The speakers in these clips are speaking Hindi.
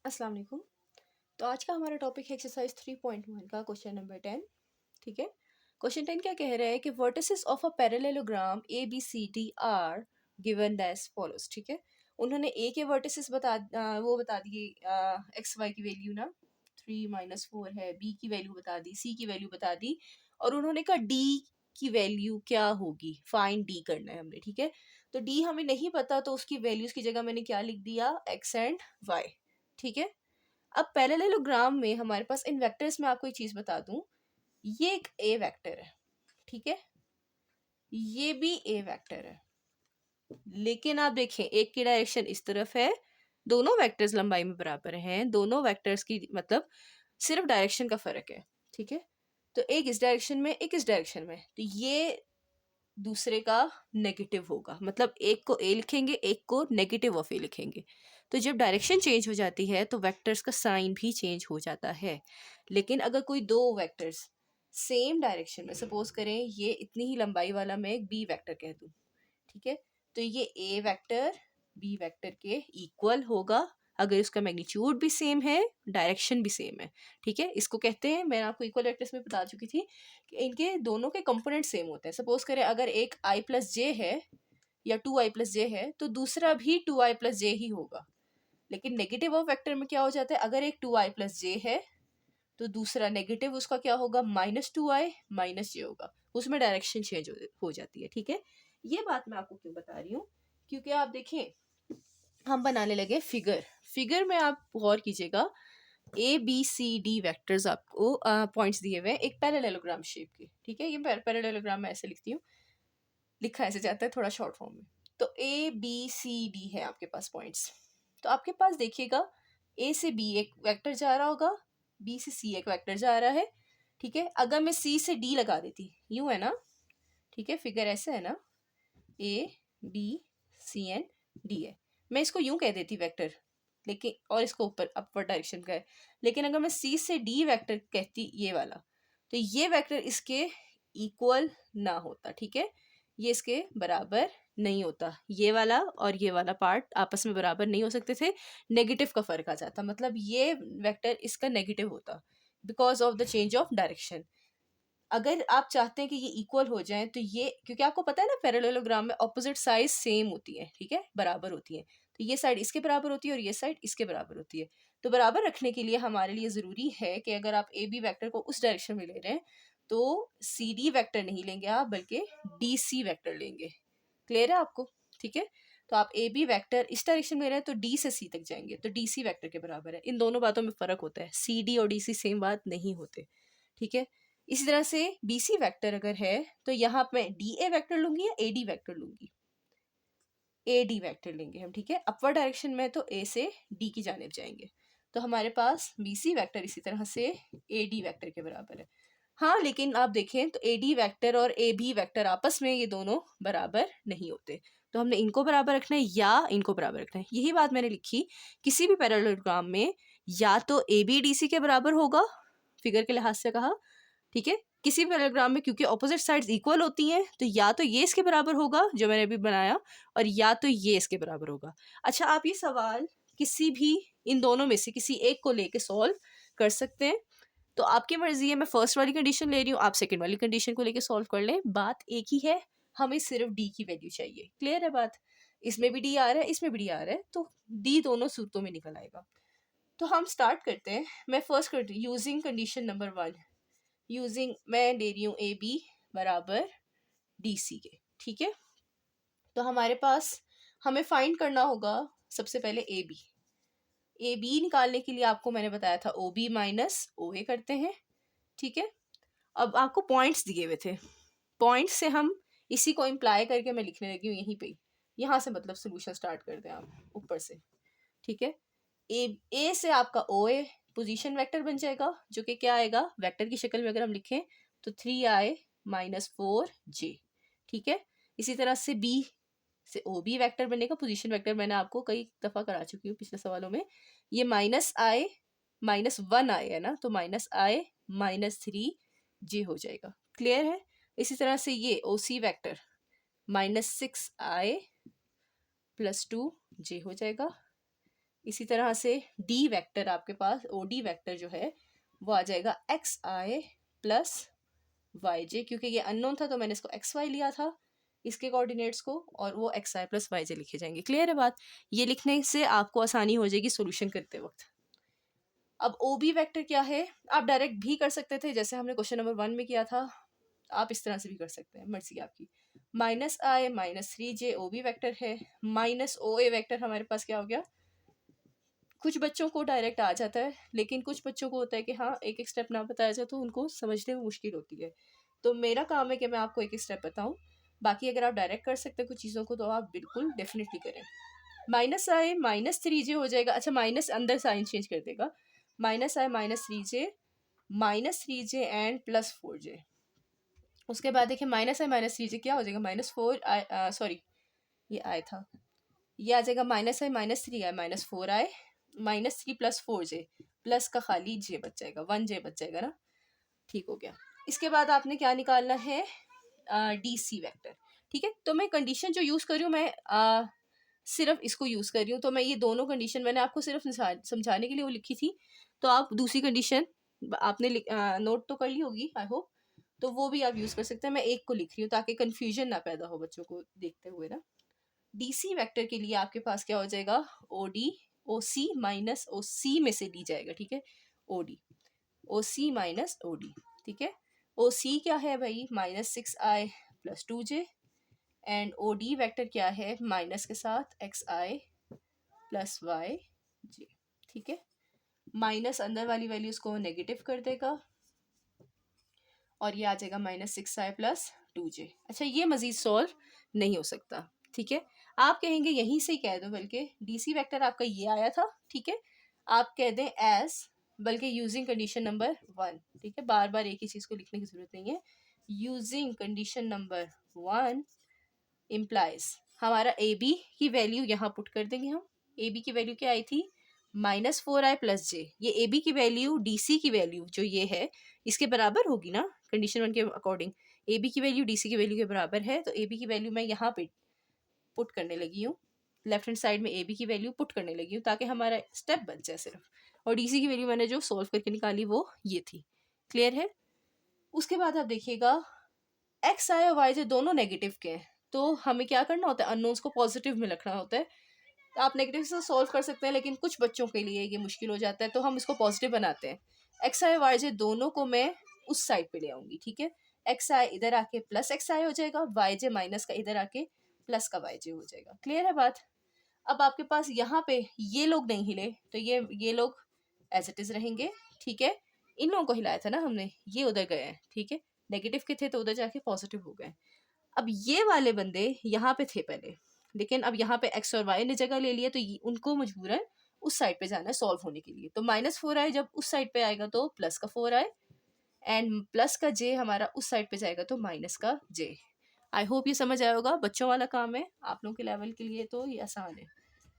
अस्सलाम वालेकुम। तो आज का हमारा टॉपिक है एक्सरसाइज 3.1 का क्वेश्चन नंबर 10। ठीक है। क्वेश्चन 10 क्या कह रहा है कि vertices of a parallelogram A B C D are given as follows. ठीक है। उन्होंने ए के वर्टिसेस वो बता दिए, एक्स वाई की वैल्यू ना 3 - 4 है, बी की वैल्यू बता दी, सी की वैल्यू बता दी, और उन्होंने कहा डी की वैल्यू क्या होगी, फाइंड डी करना है हमने। ठीक है। तो डी हमें नहीं पता, तो उसकी वैल्यूज की जगह मैंने क्या लिख दिया, एक्स एंड वाई। ठीक है। अब पैरेललोग्राम में हमारे पास इन वेक्टर्स में आपको एक चीज बता दूं, ये एक ए वेक्टर है। ठीक है। ये भी ए वेक्टर है, लेकिन आप देखें एक की डायरेक्शन इस तरफ है, दोनों वेक्टर्स लंबाई में बराबर हैं, दोनों वेक्टर्स की मतलब सिर्फ डायरेक्शन का फर्क है। ठीक है। तो एक इस डायरेक्शन में, एक इस डायरेक्शन में, तो ये दूसरे का नेगेटिव होगा, मतलब एक को ए लिखेंगे, एक को नेगेटिव ऑफ ए लिखेंगे। तो जब डायरेक्शन चेंज हो जाती है तो वेक्टर्स का साइन भी चेंज हो जाता है। लेकिन अगर कोई दो वेक्टर्स सेम डायरेक्शन में, सपोज करें ये इतनी ही लंबाई वाला मैं एक बी वेक्टर कह दूं, ठीक है, तो ये ए वेक्टर बी वेक्टर के इक्वल होगा अगर इसका मैग्नीट्यूड भी सेम है, डायरेक्शन भी सेम है। ठीक है। इसको कहते हैं, मैं आपको इक्वल वेक्टर्स में बता चुकी थी कि इनके दोनों के कंपोनेंट सेम होते हैं। सपोज करें अगर एक आई प्लस जे है या 2i+j है, तो दूसरा भी 2i+j ही होगा। लेकिन नेगेटिव ऑफ वेक्टर में क्या हो जाता है, अगर एक 2i+j है तो दूसरा नेगेटिव उसका क्या होगा, -2i-j होगा, उसमें डायरेक्शन चेंज हो जाती है। ठीक है। ये बात मैं आपको क्यों बता रही हूँ, क्योंकि आप देखें हम बनाने लगे फिगर। फिगर में आप गौर कीजिएगा, A B C D vectors आपको पॉइंट्स दिए हुए हैं एक पैरेललोग्राम शेप के। ठीक है। ये पैरेललोग्राम मैं ऐसे लिखती हूँ, लिखा ऐसे जाता है थोड़ा शॉर्ट फॉर्म में। तो ए बी सी डी है आपके पास पॉइंट्स। तो आपके पास देखिएगा, ए से बी एक वेक्टर जा रहा होगा, बी से सी एक वेक्टर जा रहा है। ठीक है। अगर मैं सी से डी लगा देती, यूं है ना, ठीक है, फिगर ऐसे है ना, A B C and D है, मैं इसको यूं कह देती वेक्टर, लेकिन और इसको ऊपर अपवर्ड डायरेक्शन का है। लेकिन अगर मैं सी से डी वेक्टर कहती ये वाला, तो ये वेक्टर इसके इक्वल ना होता। ठीक है। ये इसके बराबर नहीं होता, ये वाला और ये वाला पार्ट आपस में बराबर नहीं हो सकते थे, नेगेटिव का फर्क आ जाता, मतलब ये वेक्टर इसका नेगेटिव होता because of the change of direction. अगर आप चाहते हैं कि ये इक्वल हो जाए, तो ये, क्योंकि आपको पता है ना पैरेललोग्राम में ऑपोजिट साइड सेम होती है, ठीक है, बराबर होती है, तो ये साइड इसके बराबर होती है और ये साइड इसके बराबर होती है। तो बराबर रखने के लिए हमारे लिए ज़रूरी है कि अगर आप ए बी वैक्टर को उस डायरेक्शन में ले रहे हैं तो सी डी वैक्टर नहीं लेंगे आप, बल्कि डी सी वैक्टर लेंगे। क्लियर है आपको? ठीक है। तो आप ए बी वैक्टर इस डायरेक्शन में ले रहे हैं तो डी से सी तक जाएंगे, तो डी सी वैक्टर के बराबर है। इन दोनों बातों में फ़र्क होता है, सी डी और डी सी सेम बात नहीं होते। ठीक है। इसी तरह से बी सी वैक्टर अगर है तो यहाँ मैं डी ए वैक्टर लूंगी या ए डी वैक्टर लूंगी, ए डी वैक्टर लेंगे हम। ठीक है। अपवर्ड डायरेक्शन में तो ए से डी की जानिब जाएंगे, तो हमारे पास बी सी वैक्टर इसी तरह से ए डी वैक्टर के बराबर है। हाँ, लेकिन आप देखें तो ए डी वैक्टर और ए बी वैक्टर आपस में ये दोनों बराबर नहीं होते, तो हमने इनको बराबर रखना है या इनको बराबर रखना है। यही बात मैंने लिखी, किसी भी पैरेललोग्राम में या तो ए बी डी सी के बराबर होगा, फिगर के लिहाज से कहा। ठीक है। किसी भी पैरेललोग्राम में क्योंकि ऑपोजिट साइड्स इक्वल होती हैं, तो या तो ये इसके बराबर होगा जो मैंने अभी बनाया, और या तो ये इसके बराबर होगा। अच्छा, आप ये सवाल किसी भी इन दोनों में से किसी एक को लेके सॉल्व कर सकते हैं, तो आपकी मर्जी है। मैं फर्स्ट वाली कंडीशन ले रही हूँ, आप सेकंड वाली कंडीशन को लेके सॉल्व कर लें, बात एक ही है, हमें सिर्फ डी की वैल्यू चाहिए। क्लियर है बात? इसमें भी डी आ रहा है, इसमें भी डी आ रहा है, तो डी दोनों सूरतों में निकल आएगा। तो हम स्टार्ट करते हैं। मैं फर्स्ट करती हूँ यूजिंग कंडीशन नंबर 1, यूजिंग मैं ले रही हूँ ए बी बराबर डी सी के। ठीक है। तो हमारे पास हमें फाइंड करना होगा सबसे पहले ए बी। ए बी निकालने के लिए आपको मैंने बताया था ओ बी माइनस ओ ए करते हैं। ठीक है। अब आपको पॉइंट्स दिए हुए थे, पॉइंट्स से हम इसी को इम्प्लाई करके मैं लिखने लगी हूँ यहीं पे, यहाँ से मतलब सोल्यूशन स्टार्ट कर दें आप ऊपर से। ठीक है। ए से आपका ओ ए पोजिशन वेक्टर बन जाएगा, जो कि क्या आएगा, वेक्टर की शक्ल में अगर हम लिखें तो 3i-4j। ठीक है। इसी तरह से बी से ओ बी वैक्टर बनेगा, पोजीशन वेक्टर मैंने आपको कई दफ़ा करा चुकी हूँ पिछले सवालों में। ये -i-1i है ना, तो -i-3j हो जाएगा। क्लियर है? इसी तरह से ये ओ सी वैक्टर -6i + 2j हो जाएगा। इसी तरह से डी वेक्टर आपके पास, ओ डी वेक्टर जो है वो आ जाएगा एक्स आई प्लस वाई जे, क्योंकि ये अननोन था तो मैंने इसको एक्स वाई लिया था इसके कोऑर्डिनेट्स को, और वो एक्स आई प्लस वाई जे लिखे जाएंगे। क्लियर है बात? ये लिखने से आपको आसानी हो जाएगी सोल्यूशन करते वक्त। अब ओ बी वेक्टर क्या है, आप डायरेक्ट भी कर सकते थे जैसे हमने क्वेश्चन नंबर 1 में किया था, आप इस तरह से भी कर सकते हैं, मर्जी आपकी। माइनस आई माइनस 3 जे ओ बी वेक्टर है, माइनस ओ ए वेक्टर हमारे पास क्या हो गया, कुछ बच्चों को डायरेक्ट आ जाता है लेकिन कुछ बच्चों को होता है कि हाँ एक एक स्टेप ना बताया जाए तो उनको समझने में मुश्किल होती है, तो मेरा काम है कि मैं आपको एक एक स्टेप बताऊं। बाकी अगर आप डायरेक्ट कर सकते हैं कुछ चीज़ों को तो आप बिल्कुल डेफिनेटली करें। माइनस आई माइनस 3 जे हो जाएगा, अच्छा माइनस अंदर साइन चेंज कर देगा, minus I minus 3 J and plus 4 जे। उसके बाद देखिए माइनस आई माइनस 3 जे क्या हो जाएगा, -4 आई, सॉरी ये आई था, ये आ जाएगा माइनस आई माइनस 3 आई माइनस 4 आई माइनस 3 प्लस 4 जे, प्लस का खाली जे बच जाएगा, 1 जे बच जाएगा ना। ठीक हो गया। इसके बाद आपने क्या निकालना है, डी सी वैक्टर। ठीक है, तो मैं कंडीशन जो यूज़ कर रही हूँ मैं सिर्फ इसको यूज़ कर रही हूँ, तो मैं ये दोनों कंडीशन मैंने आपको सिर्फ समझाने के लिए वो लिखी थी, तो आप दूसरी कंडीशन आपने नोट तो कर ली होगी आई होप, तो वो भी आप यूज़ कर सकते हैं। मैं एक को लिख रही हूँ ताकि कन्फ्यूजन ना पैदा हो बच्चों को देखते हुए ना। डीसी वेक्टर के लिए आपके पास क्या हो जाएगा, ओ डी ओ सी माइनस ओ सी में से ली जाएगा, ठीक है, O D O C minus O D. ठीक है, ओ सी क्या है भाई, -6i plus 2j, and O D vector क्या है, माइनस के साथ xi प्लस वाई जे। ठीक है, माइनस अंदर वाली वैल्यूज को नेगेटिव कर देगा और ये आ जाएगा -6i प्लस 2j। अच्छा ये मजीद सॉल्व नहीं हो सकता, ठीक है, आप कहेंगे यहीं से ही कह दो, बल्कि डीसी वेक्टर आपका ये आया था, ठीक है, आप कह दें एज, बल्कि यूजिंग कंडीशन नंबर 1, ठीक है, बार बार एक ही चीज़ को लिखने की जरूरत नहीं है। यूजिंग कंडीशन नंबर 1 इम्प्लाइज, हमारा ए बी की वैल्यू यहाँ पुट कर देंगे हम। ए बी की वैल्यू क्या आई थी, -4i प्लस जे, ये ए बी की वैल्यू डी सी की वैल्यू जो ये है इसके बराबर होगी ना कंडीशन 1 के अकॉर्डिंग। ए बी की वैल्यू डी सी की वैल्यू के बराबर है, तो ए बी की वैल्यू मैं यहाँ पे पुट करने लगी हूँ, लेफ्ट हैंड साइड में ए बी की वैल्यू पुट करने लगी हूँ ताकि हमारा स्टेप बच जाए सिर्फ, और डी सी की वैल्यू मैंने जो सोल्व करके निकाली वो ये थी। क्लियर है? उसके बाद आप देखिएगा एक्स आई और वाई जो दोनों नेगेटिव के हैं, तो हमें क्या करना होता है, अननोन्स को पॉजिटिव में रखना होता है। तो आप नेगेटिव से सॉल्व कर सकते हैं लेकिन कुछ बच्चों के लिए ये मुश्किल हो जाता है, तो हम इसको पॉजिटिव बनाते हैं। एक्स आई वाई जे दोनों को मैं उस साइड पे ले आऊंगी, ठीक है, एक्स आई इधर आके प्लस एक्स आई हो जाएगा, वाई जे माइनस का इधर आके प्लस का वाई जे हो जाएगा। क्लियर है बात? अब आपके पास यहाँ पे ये लोग नहीं हिले तो ये लोग एज इट इज रहेंगे, ठीक है, इन लोगों को हिलाया था ना हमने, ये उधर गए हैं, ठीक है, नेगेटिव के थे तो उधर जाके पॉजिटिव हो गए। अब ये वाले बंदे यहाँ पे थे पहले, लेकिन अब यहाँ पे एक्स और वाई ने जगह ले लिया, तो उनको मजबूरन उस साइड पे जाना है सॉल्व होने के लिए। तो -4i जब उस साइड पे आएगा तो प्लस का 4i, एंड प्लस का j हमारा उस साइड पे जाएगा तो माइनस का j। आई होप ये समझ आया होगा, बच्चों वाला काम है, आप लोगों के लेवल के लिए तो ये आसान है।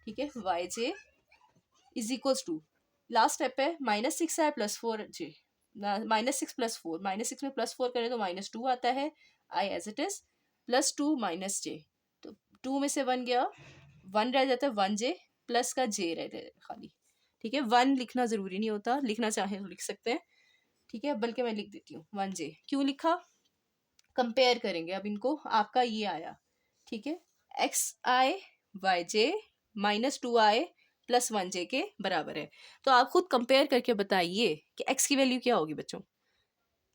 ठीक है, Y J is equals to, last step है -6i प्लस 4j, -6 प्लस 4, -6 में प्लस 4 करें तो -2 आता है, I as it is, +2 minus जे, तो 2 में से 1 गया, 1 रह जाता है, 1j प्लस का j रह जाता है खाली। ठीक है, 1 लिखना ज़रूरी नहीं होता, लिखना चाहें तो लिख सकते हैं, ठीक है, बल्कि मैं लिख देती हूँ 1j। क्यों लिखा, कंपेयर करेंगे अब इनको, आपका ये आया, ठीक है, xi yj -2i plus 1j के बराबर है, तो आप खुद कंपेयर करके बताइए कि x की वैल्यू क्या होगी बच्चों।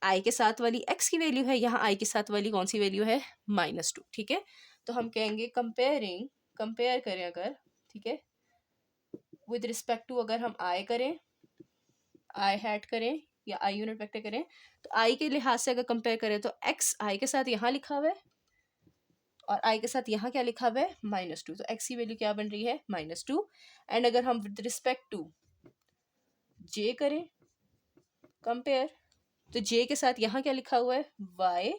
i के साथ वाली x की वैल्यू है, यहाँ i के साथ वाली कौन सी वैल्यू है, -2, ठीक है, तो हम कहेंगे कंपेयरिंग, कंपेयर करें अगर, ठीक है, विद रिस्पेक्ट टू, अगर हम i करें, i हैट करें या i यूनिट वेक्टर करें, तो i के लिहाज से अगर कंपेयर करें तो x i के साथ यहाँ लिखा हुआ है और i के साथ यहाँ क्या लिखा हुआ है, -2, तो x की वैल्यू क्या बन रही है, -2। एंड अगर हम विद रिस्पेक्ट टू j करें कंपेयर, तो j के साथ यहाँ क्या लिखा हुआ है, y,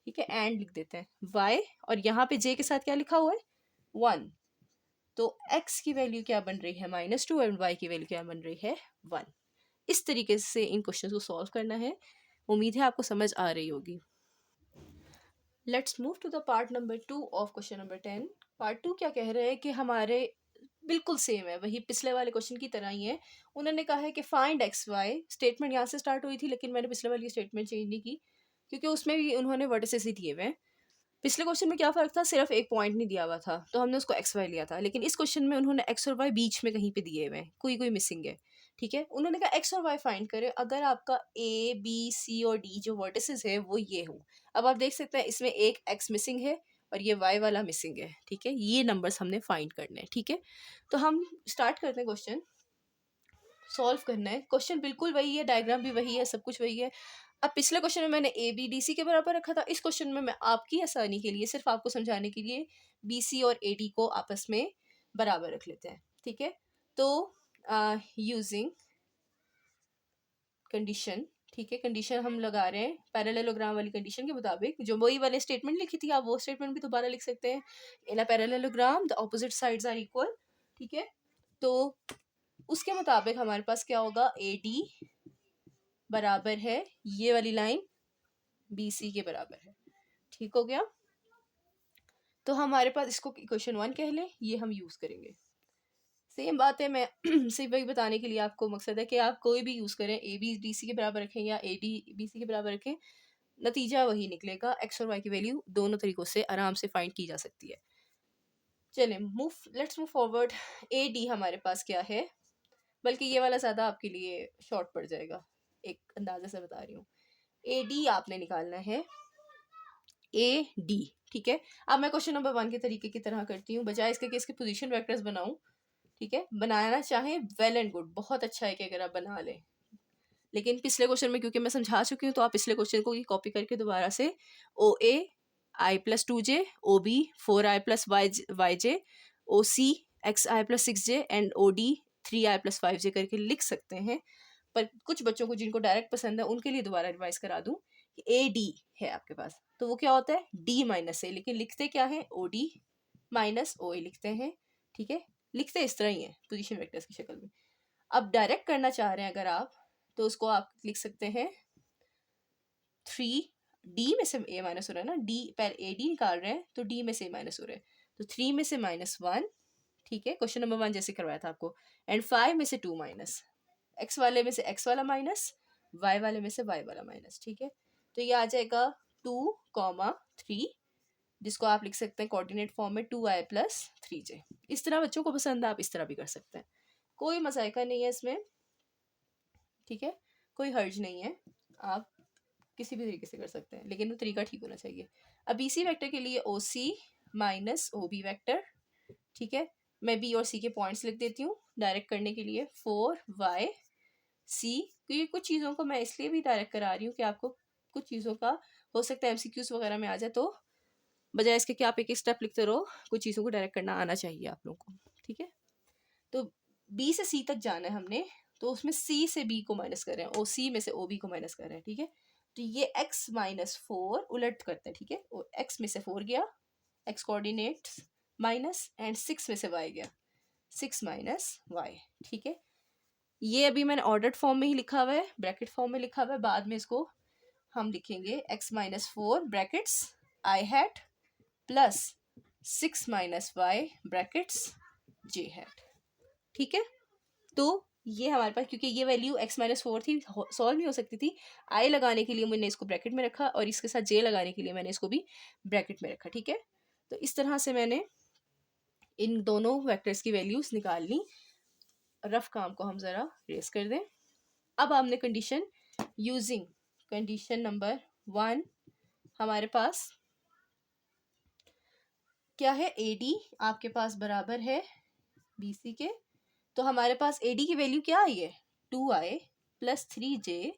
ठीक है, एंड लिख देते हैं y, और यहाँ पे j के साथ क्या लिखा हुआ है, 1, तो x की वैल्यू क्या बन रही है, -2, और y की वैल्यू क्या बन रही है, 1। इस तरीके से इन क्वेश्चन को सॉल्व करना है, उम्मीद है आपको समझ आ रही होगी। Let's move to the part number 2 of question number 10। Part 2 क्या कह रहे हैं कि हमारे बिल्कुल सेम है, वही पिछले वाले क्वेश्चन की तरह ही है। उन्होंने कहा है कि फाइंड एक्स वाई, स्टेटमेंट यहाँ से स्टार्ट हुई थी लेकिन मैंने पिछले वाली स्टेटमेंट चेंज नहीं की क्योंकि उसमें भी उन्होंने वर्टिसेस ही दिए हुए हैं। पिछले क्वेश्चन में क्या फ़र्क था, सिर्फ एक पॉइंट नहीं दिया हुआ था तो हमने उसको एक्स वाई लिया था, लेकिन इस क्वेश्चन में उन्होंने एक्स और वाई बीच में कहीं पे दिए हुए हैं, कोई कोई मिसिंग है। ठीक है, उन्होंने कहा एक्स और वाई फाइंड करें अगर आपका ए बी सी और डी जो वर्टिसेस है वो ये हो। अब आप देख सकते हैं इसमें एक एक्स मिसिंग है और ये वाई वाला मिसिंग है। ठीक है, ये नंबर्स हमने फाइंड करने हैं। ठीक है, तो हम स्टार्ट करते हैं क्वेश्चन सॉल्व करना है। क्वेश्चन बिल्कुल वही है, डायग्राम भी वही है, सब कुछ वही है। अब पिछले क्वेश्चन में मैंने ए बी डी सी के बराबर रखा था, इस क्वेश्चन में मैं आपकी आसानी के लिए, सिर्फ आपको समझाने के लिए बी सी और ए डी को आपस में बराबर रख लेते हैं। ठीक है, तो यूजिंग कंडीशन, ठीक है, कंडीशन हम लगा रहे हैं पैरेललोग्राम वाली कंडीशन के मुताबिक, जो वही वाले स्टेटमेंट लिखी थी आप वो स्टेटमेंट भी दोबारा लिख सकते हैं। In a parallelogram the opposite sides are equal. ठीक है, तो उसके मुताबिक हमारे पास क्या होगा, ए डी बराबर है ये वाली लाइन बी सी के बराबर है। ठीक हो गया, तो हमारे पास इसको इक्वेशन 1 कह लें, ये हम यूज़ करेंगे। सेम बात है, मैं सिर्फ वही बताने के लिए आपको मकसद है कि आप कोई भी यूज़ करें, ए बी डी सी के बराबर रखें या ए डी बी सी के बराबर रखें, नतीजा वही निकलेगा। एक्स और वाई की वैल्यू दोनों तरीक़ों से आराम से फाइंड की जा सकती है। चलें let's move forward. A D हमारे पास क्या है, बल्कि ये वाला ज़्यादा आपके लिए शॉर्ट पड़ जाएगा, एक अंदाजे से बता रही हूँ। ए डी आपने निकालना है, ए डी। ठीक है, अब मैं क्वेश्चन नंबर 1 के तरीके की तरह करती हूँ, बजाय इसके कि इसके पोजीशन वेक्टर्स बनाऊं। ठीक है, बनाना चाहें वेल एंड गुड, बहुत अच्छा है कि अगर आप बना लें, लेकिन पिछले क्वेश्चन में क्योंकि मैं समझा चुकी हूँ तो आप पिछले क्वेश्चन को कॉपी करके दोबारा से O A i plus 2j, O B 4i plus y j, O C x i plus 6j and O D 3i plus 5j करके लिख सकते हैं। पर कुछ बच्चों को जिनको डायरेक्ट पसंद है उनके लिए दोबारा रिवाइज करा दूं कि ए डी है आपके पास, तो वो क्या होता है डी माइनस ए, लेकिन लिखते क्या है ओ डी माइनस ओ ए लिखते हैं। ठीक है, लिखते इस तरह ही है पोजीशन वेक्टर्स की शक्ल में। अब डायरेक्ट करना चाह रहे हैं अगर आप, तो उसको आप लिख सकते हैं 3 डी में से ए माइनस हो रहा है ना, डी पहले ए डी निकाल रहे हैं तो डी में से ए माइनस हो रहा है, तो 3 में से -1। ठीक है, क्वेश्चन नंबर 1 जैसे करवाया था आपको, एंड 5 में से 2 माइनस, एक्स वाले में से एक्स वाला माइनस, वाई वाले में से वाई वाला माइनस। ठीक है, तो ये आ जाएगा 2,3, जिसको आप लिख सकते हैं कोऑर्डिनेट फॉर्म में 2i प्लस 3j। इस तरह बच्चों को पसंद है, आप इस तरह भी कर सकते हैं, कोई मसाइका नहीं है इसमें। ठीक है, कोई हर्ज नहीं है, आप किसी भी तरीके से कर सकते हैं, लेकिन वो तरीका ठीक होना चाहिए। अब बी सी वैक्टर के लिए ओ C minus O B vector. ठीक है, मैं बी और सी के पॉइंट्स लिख देती हूँ डायरेक्ट करने के लिए, 4y सी, क्योंकि कुछ चीज़ों को मैं इसलिए भी डायरेक्ट करा रही हूँ कि आपको कुछ चीज़ों का हो सकता है एमसीक्यूज वगैरह में आ जाए, तो बजाय इसके कि आप एक एक स्टेप लिखते रहो, कुछ चीज़ों को डायरेक्ट करना आना चाहिए आप लोगों को। ठीक है, तो बी से सी तक जाना है हमने, तो उसमें सी से बी को माइनस कर रहे हैं, ओ सी में से ओ बी को माइनस कर रहे हैं। ठीक है, तो ये x माइनस 4 उलट करते हैं। ठीक है, x में से 4 गया, x कोऑर्डिनेट माइनस, एंड 6 में से y गया, 6 माइनस वाई। ठीक है, ये अभी मैंने ऑर्डर्ड फॉर्म में ही लिखा हुआ है, ब्रैकेट फॉर्म में लिखा हुआ है, बाद में इसको हम लिखेंगे x minus 4 brackets i hat plus 6 minus y brackets j hat. ठीक है, तो ये हमारे पास, क्योंकि ये वैल्यू x माइनस 4 थी, सॉल्व नहीं हो सकती थी, आई लगाने के लिए मैंने इसको ब्रैकेट में रखा और इसके साथ j लगाने के लिए मैंने इसको भी ब्रैकेट में रखा। ठीक है, तो इस तरह से मैंने इन दोनों वेक्टर्स की वैल्यूज निकाल ली। रफ काम को हम ज़रा रेस कर दें। अब हमने कंडीशन यूजिंग कंडीशन नंबर 1, हमारे पास क्या है, ए डी आपके पास बराबर है बी सी के, तो हमारे पास ए डी की वैल्यू क्या आई है 2i प्लस 3j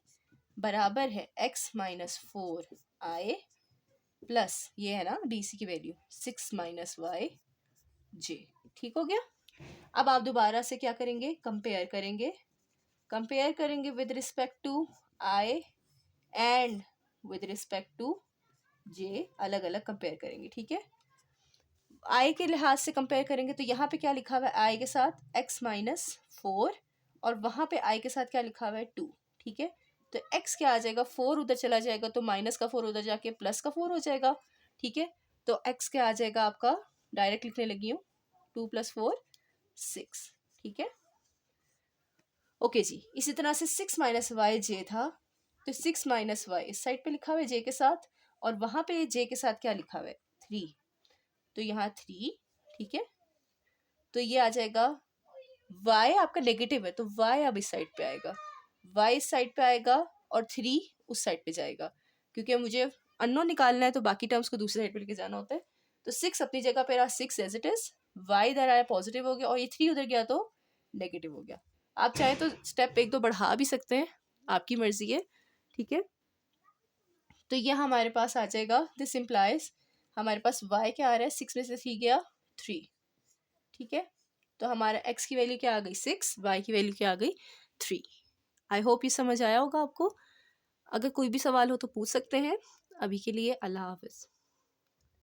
बराबर है x माइनस 4i प्लस ये है ना बी सी की वैल्यू 6 माइनस वाई जे। ठीक हो गया, अब आप दोबारा से क्या करेंगे, कंपेयर करेंगे with respect to i and with respect to j, अलग अलग कंपेयर करेंगे। ठीक है, i के लिहाज से कंपेयर करेंगे तो यहाँ पे क्या लिखा हुआ है, i के साथ x माइनस 4 और वहाँ पे i के साथ क्या लिखा हुआ है 2। ठीक है, तो x क्या आ जाएगा, 4 उधर चला जाएगा तो माइनस का 4 उधर जाके प्लस का 4 हो जाएगा। ठीक है, तो x क्या आ जाएगा आपका, डायरेक्ट लिखने लगी हूँ, 2 + 4 6, ठीक है। ओके जी, इसी तरह से 6 माइनस वाई जे था, तो 6 माइनस वाई इस साइड पे लिखा हुआ है जे के साथ, और वहां पे जे के साथ क्या लिखा हुआ है 3, तो यहाँ 3, ठीक है। तो ये आ जाएगा y आपका नेगेटिव है तो y अब इस साइड पे आएगा, y इस साइड पे आएगा और 3 उस साइड पे जाएगा, क्योंकि मुझे अननोन निकालना है तो बाकी टर्म्स को दूसरी साइड पे लेके जाना होता है। तो 6 अपनी जगह पे रहा, 6 एज इट इज, y इधर आया पॉजिटिव हो गया और ये 3 उधर गया तो नेगेटिव हो गया। आप चाहे तो स्टेप 1-2 बढ़ा भी सकते हैं, आपकी मर्जी है, ठीक है। तो ये हमारे पास आ जाएगा, दिस इम्प्लाइज हमारे पास y क्या आ रहा है, 6 में से 3 गया 3, ठीक है। तो हमारा x की वैल्यू क्या आ गई 6, y की वैल्यू क्या आ गई 3। आई होप ये समझ आया होगा आपको। अगर कोई भी सवाल हो तो पूछ सकते हैं। अभी के लिए अल्लाह हाफिज़।